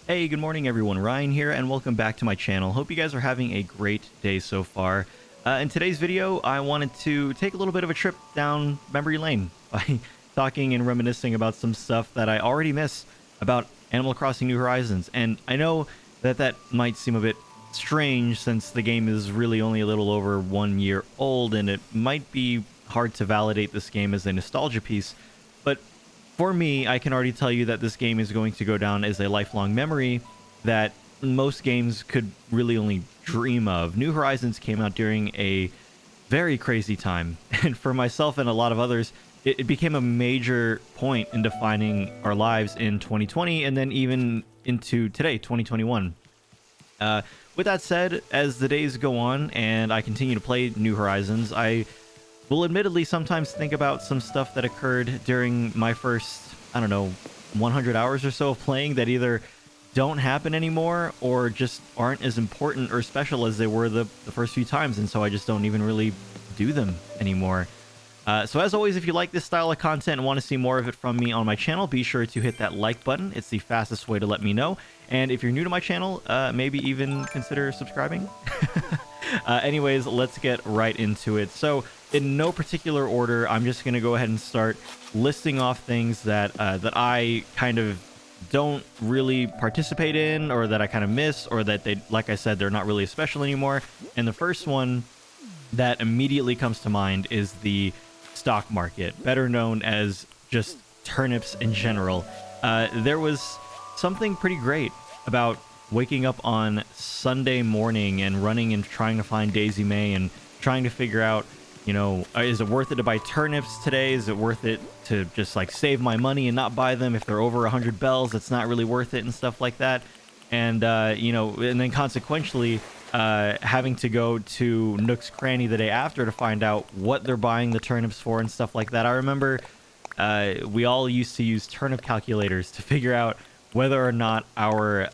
Hey, good morning everyone. Ryan here and welcome back to my channel. Hope you guys are having a great day so far. In today's video, I wanted to take a little bit of a trip down memory lane by talking and reminiscing about some stuff that I already miss about Animal Crossing New Horizons. And I know that that might seem a bit strange since the game is really only a little over 1 year old and it might be hard to validate this game as a nostalgia piece, but for me, I can already tell you that this game is going to go down as a lifelong memory that most games could really only dream of. New Horizons came out during a very crazy time, and for myself and a lot of others, it became a major point in defining our lives in 2020 and then even into today, 2021. With that said, as the days go on and I continue to play New Horizons, I will admittedly sometimes think about some stuff that occurred during my first, I don't know, 100 hours or so of playing that either don't happen anymore or just aren't as important or special as they were the first few times, and so I just don't even really do them anymore. So as always, if you like this style of content and want to see more of it from me on my channel, be sure to hit that like button. It's the fastest way to let me know. And if you're new to my channel, maybe even consider subscribing. Anyways, let's get right into it. So in no particular order, I'm just going to go ahead and start listing off things that that I kind of don't really participate in, or that I kind of miss, or that they, like I said, they're not really special anymore. And the first one that immediately comes to mind is the stock market, better known as just turnips in general. There was something pretty great about waking up on Sunday morning and running and trying to find Daisy May and trying to figure out, you know, is it worth it to buy turnips today? Is it worth it to just like save my money and not buy them? If they're over 100 bells, it's not really worth it and stuff like that. And, you know, and then consequentially, having to go to Nook's Cranny the day after to find out what they're buying the turnips for and stuff like that. I remember we all used to use turnip calculators to figure out whether or not our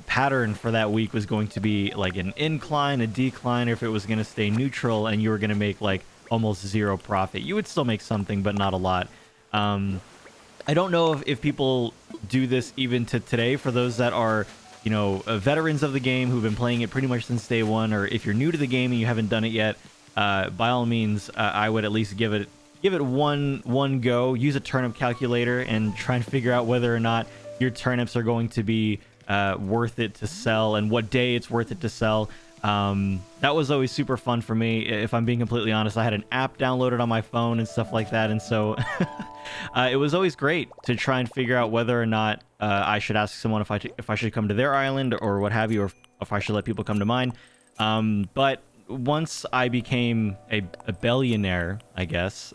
pattern for that week was going to be like an incline, a decline, or if it was going to stay neutral and you were going to make like almost zero profit. You would still make something, but not a lot. I don't know if people do this even to today for those that are, you know, veterans of the game who've been playing it pretty much since day one, or if you're new to the game and you haven't done it yet, by all means, I would at least give it one go. Use a turnip calculator and try and figure out whether or not your turnips are going to be worth it to sell and what day it's worth it to sell. That was always super fun for me. If I'm being completely honest, I had an app downloaded on my phone and stuff like that, and so it was always great to try and figure out whether or not I should ask someone if I should come to their island or what have you, or if I should let people come to mine. But once I became a billionaire, I guess,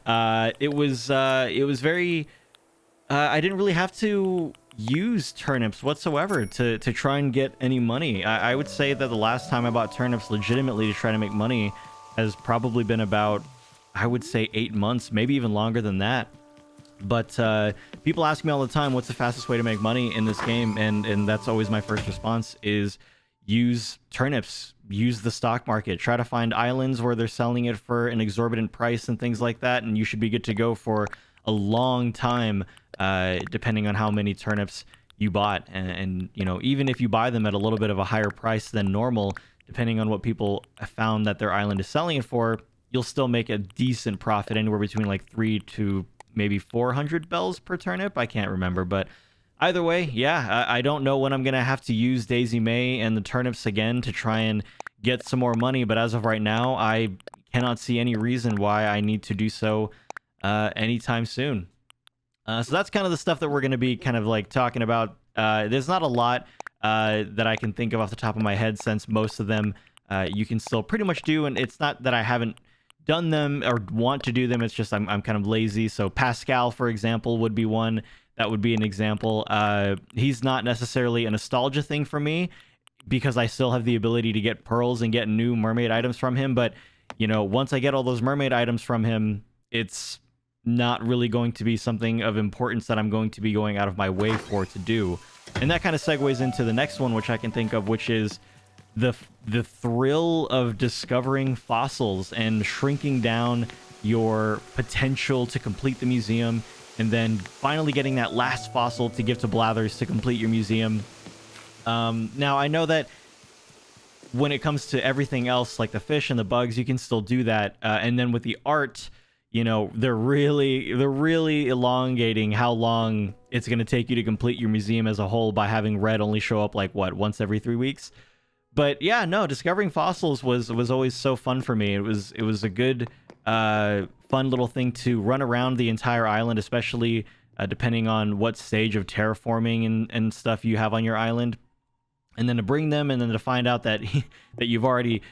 it was very I didn't really have to use turnips whatsoever to try and get any money. I would say that the last time I bought turnips legitimately to try to make money has probably been about, I would say, 8 months, maybe even longer than that. But people ask me all the time, what's the fastest way to make money in this game? And that's always my first response is use turnips, use the stock market, try to find islands where they're selling it for an exorbitant price and things like that. And you should be good to go for a long time, depending on how many turnips you bought. And you know, even if you buy them at a little bit of a higher price than normal, depending on what people found that their island is selling it for, you'll still make a decent profit, anywhere between like 3 to maybe 400 bells per turnip. I can't remember, but either way, yeah, I don't know when I'm gonna have to use Daisy May and the turnips again to try and get some more money, but as of right now, I cannot see any reason why I need to do so anytime soon. So that's kind of the stuff that we're going to be kind of like talking about. There's not a lot that I can think of off the top of my head, since most of them you can still pretty much do, and it's not that I haven't done them or want to do them, it's just I'm kind of lazy. So Pascal, for example, would be one that would be an example. He's not necessarily a nostalgia thing for me because I still have the ability to get pearls and get new mermaid items from him, but you know, once I get all those mermaid items from him, it's not really going to be something of importance that I'm going to be going out of my way for to do. And that kind of segues into the next one, which I can think of, which is the thrill of discovering fossils and shrinking down your potential to complete the museum and then finally getting that last fossil to give to Blathers to complete your museum. Now, I know that when it comes to everything else, like the fish and the bugs, you can still do that. And then with the art, you know, they're really elongating how long it's going to take you to complete your museum as a whole by having red only show up like what, once every 3 weeks. But yeah, no, discovering fossils was always so fun for me. It was a good fun little thing to run around the entire island, especially depending on what stage of terraforming and stuff you have on your island. And then to bring them, and then to find out that that you've already,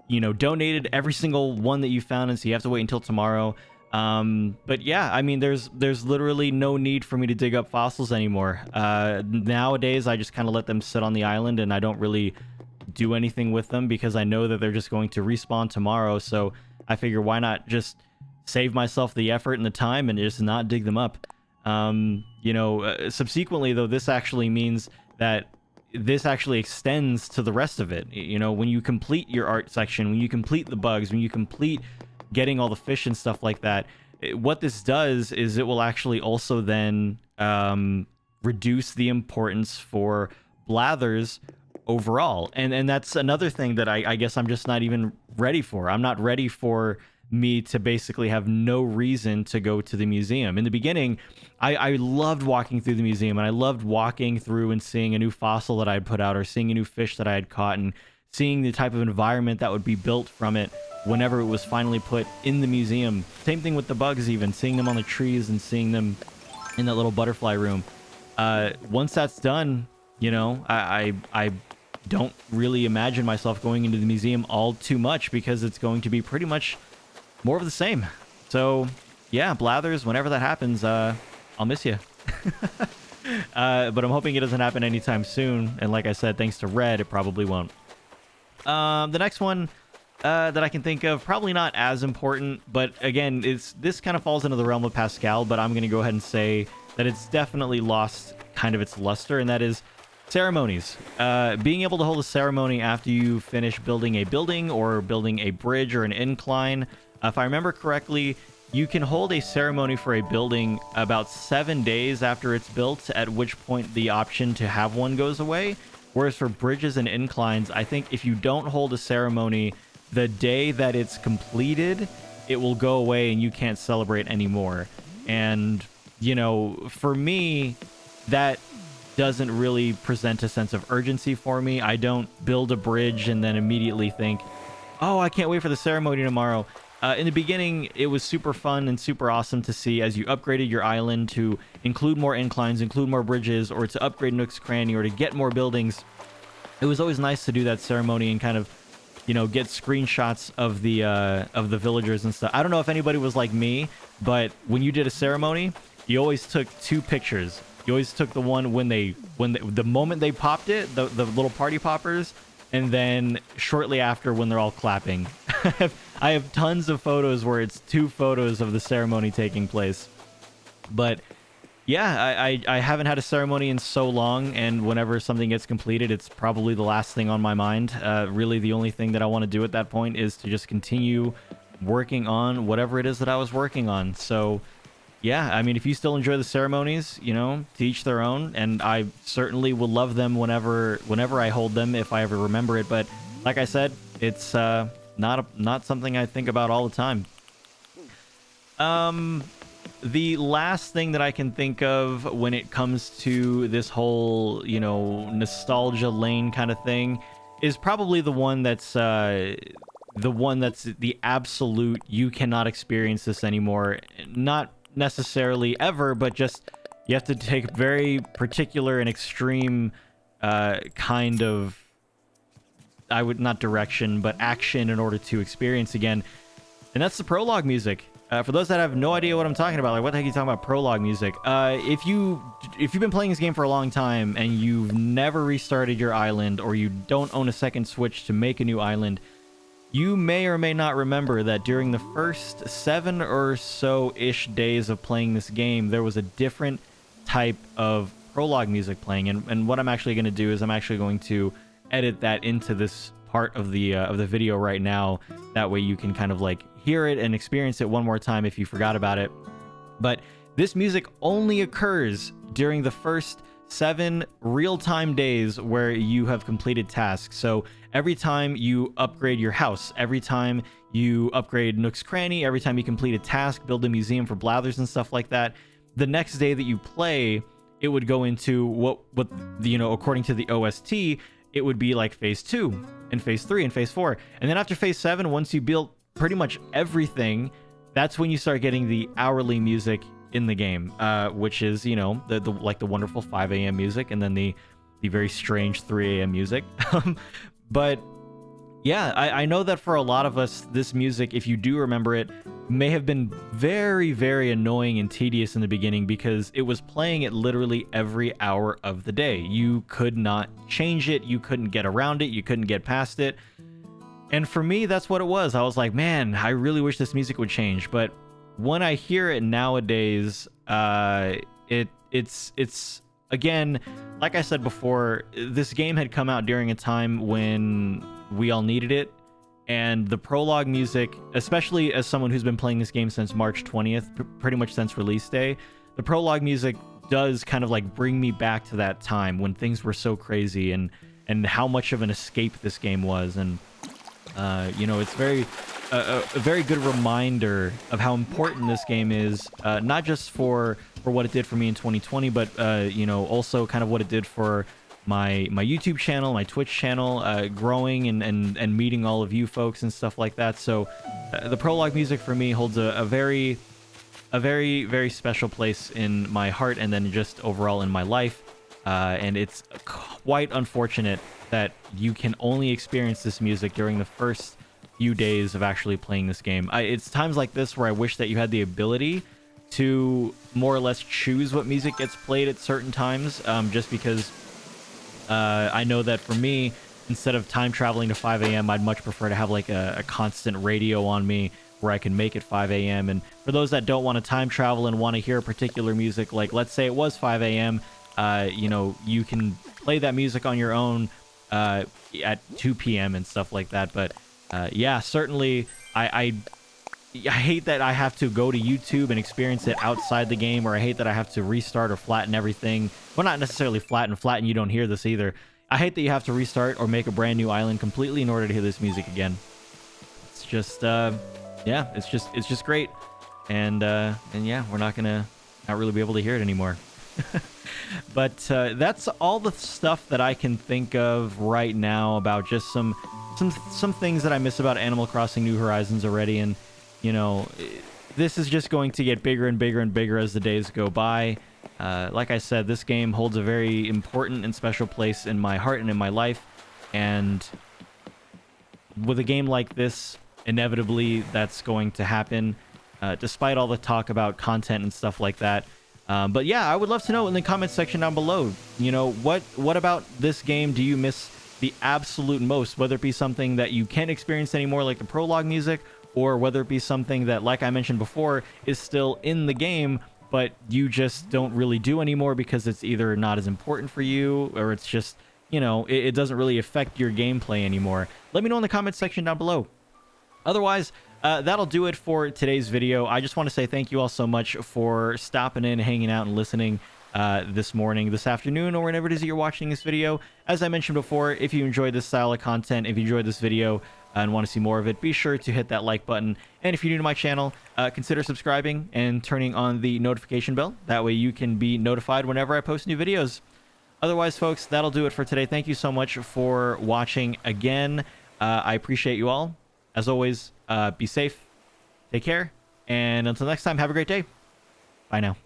you know, donated every single one that you found, and so you have to wait until tomorrow. But yeah, I mean, there's literally no need for me to dig up fossils anymore. Nowadays, I just kind of let them sit on the island, and I don't really do anything with them because I know that they're just going to respawn tomorrow. So I figure, why not just save myself the effort and the time and just not dig them up? You know, subsequently though, this actually means that this actually extends to the rest of it. You know, when you complete your art section, when you complete the bugs, when you complete getting all the fish and stuff like that, what this does is it will actually also then reduce the importance for Blathers overall. And that's another thing that I guess I'm just not even ready for. I'm not ready for me to basically have no reason to go to the museum. In the beginning, I loved walking through the museum, and I loved walking through and seeing a new fossil that I had put out, or seeing a new fish that I had caught, and seeing the type of environment that would be built from it whenever it was finally put in the museum. Same thing with the bugs, even seeing them on the trees and seeing them in that little butterfly room. Once that's done, you know, I don't really imagine myself going into the museum all too much, because it's going to be pretty much more of the same. So yeah, Blathers, whenever that happens, I'll miss you. But I'm hoping it doesn't happen anytime soon. And like I said, thanks to Red, it probably won't. The next one that I can think of, probably not as important, but again, this kind of falls into the realm of Pascal, but I'm going to go ahead and say that it's definitely lost kind of its luster, and that is ceremonies. Being able to hold a ceremony after you finish building a building or building a bridge or an incline. If I remember correctly, you can hold a ceremony for a building about 7 days after it's built, at which point the option to have one goes away. Whereas for bridges and inclines, I think if you don't hold a ceremony the day that it's completed, it will go away and you can't celebrate anymore. And, you know, for me, that doesn't really present a sense of urgency for me. I don't build a bridge and then immediately think, oh, I can't wait for the ceremony tomorrow. In the beginning, it was super fun and super awesome to see as you upgraded your island to include more inclines, include more bridges, or to upgrade Nook's Cranny, or to get more buildings. It was always nice to do that ceremony and kind of, you know, get screenshots of the villagers and stuff. I don't know if anybody was like me, but when you did a ceremony, you always took 2 pictures. You always took the one when the moment they popped it, the little party poppers, and then shortly after when they're all clapping. I have tons of photos where it's 2 photos of the ceremony taking place. But yeah, I haven't had a ceremony in so long, and whenever something gets completed, it's probably the last thing on my mind. Really, the only thing that I want to do at that point is to just continue working on whatever it is that I was working on. So yeah, I mean, if you still enjoy the ceremonies, you know, to each their own, and I certainly will love them whenever I hold them, if I ever remember it. But like I said, it's not something I think about all the time. The last thing that I can think of when it comes to this whole, you know, nostalgia lane kind of thing is probably the one that's the absolute, you cannot experience this anymore. Not necessarily ever, but just you have to take very particular and extreme kind of, I would not direction, but action in order to experience again. And that's the prologue music. For those that have no idea what I'm talking about, like, what the heck are you talking about, prologue music? If you've been playing this game for a long time and you've never restarted your island, or you don't own a second Switch to make a new island, you may or may not remember that during the first 7 or so-ish days of playing this game, there was a different type of prologue music playing. And what I'm actually going to do is I'm actually going to edit that into this part of the video right now. That way you can kind of like hear it and experience it one more time if you forgot about it. But This music only occurs during the first 7 real-time days where you have completed tasks. So every time you upgrade your house, every time you upgrade Nook's Cranny, every time you complete a task, build a museum for Blathers and stuff like that, the next day that you play, it would go into what you know, according to the OST, it would be like phase 2 and phase 3 and phase 4. And then after phase 7, once you build pretty much everything, that's when you start getting the hourly music in the game, which is, you know, the like the wonderful 5 a.m. music, and then the very strange 3 a.m. music. But yeah, I know that for a lot of us, this music, if you do remember it, may have been very, very annoying and tedious in the beginning because it was playing it literally every hour of the day. You could not change it, you couldn't get around it, you couldn't get past it. And for me, that's what it was. I was like, man, I really wish this music would change. But when I hear it nowadays, it's again, like I said before, this game had come out during a time when we all needed it, and the prologue music, especially as someone who's been playing this game since March 20th, pretty much since release day, the prologue music does kind of like bring me back to that time when things were so crazy and how much of an escape this game was. And you know, it's a very good reminder of how important this game is, not just for what it did for me in 2020, but you know, also kind of what it did for my YouTube channel, my Twitch channel, growing and meeting all of you folks and stuff like that. So the prologue music for me holds a very, very special place in my heart, and then just overall in my life. And it's quite unfortunate that you can only experience this music during the first few days of actually playing this game. It's times like this where I wish that you had the ability to more or less choose what music gets played at certain times, just because I know that for me, instead of time traveling to 5 a.m., I'd much prefer to have like a constant radio on me where I can make it 5 a.m. And for those that don't want to time travel and want to hear particular music, like let's say it was 5 a.m., you know, you can play that music on your own at 2 p.m. and stuff like that. But yeah, certainly I hate that I have to go to YouTube and experience it outside the game, or I hate that I have to restart or flatten everything. Well, not necessarily flatten, you don't hear this either. I hate that you have to restart or make a brand new island completely in order to hear this music again. It's just yeah, it's just great. And yeah, we're not really be able to hear it anymore. But that's all the stuff that I can think of right now about just some things that I miss about Animal Crossing New Horizons already. And you know, this is just going to get bigger and bigger and bigger as the days go by. Like I said, this game holds a very important and special place in my heart and in my life. And with a game like this, inevitably that's going to happen, despite all the talk about content and stuff like that. But yeah, I would love to know in the comment section down below, you know, what about this game do you miss the absolute most? Whether it be something that you can't experience anymore, like the prologue music, or whether it be something that, like I mentioned before, is still in the game, but you just don't really do anymore because it's either not as important for you, or it's just, you know, it doesn't really affect your gameplay anymore. Let me know in the comment section down below. Otherwise, that'll do it for today's video. I just want to say thank you all so much for stopping in, hanging out, and listening this morning, this afternoon, or whenever it is that you're watching this video. As I mentioned before, if you enjoyed this style of content, if you enjoyed this video and want to see more of it, be sure to hit that like button. And if you're new to my channel, consider subscribing and turning on the notification bell. That way you can be notified whenever I post new videos. Otherwise, folks, that'll do it for today. Thank you so much for watching again. I appreciate you all. As always, be safe, take care, and until next time, have a great day. Bye now.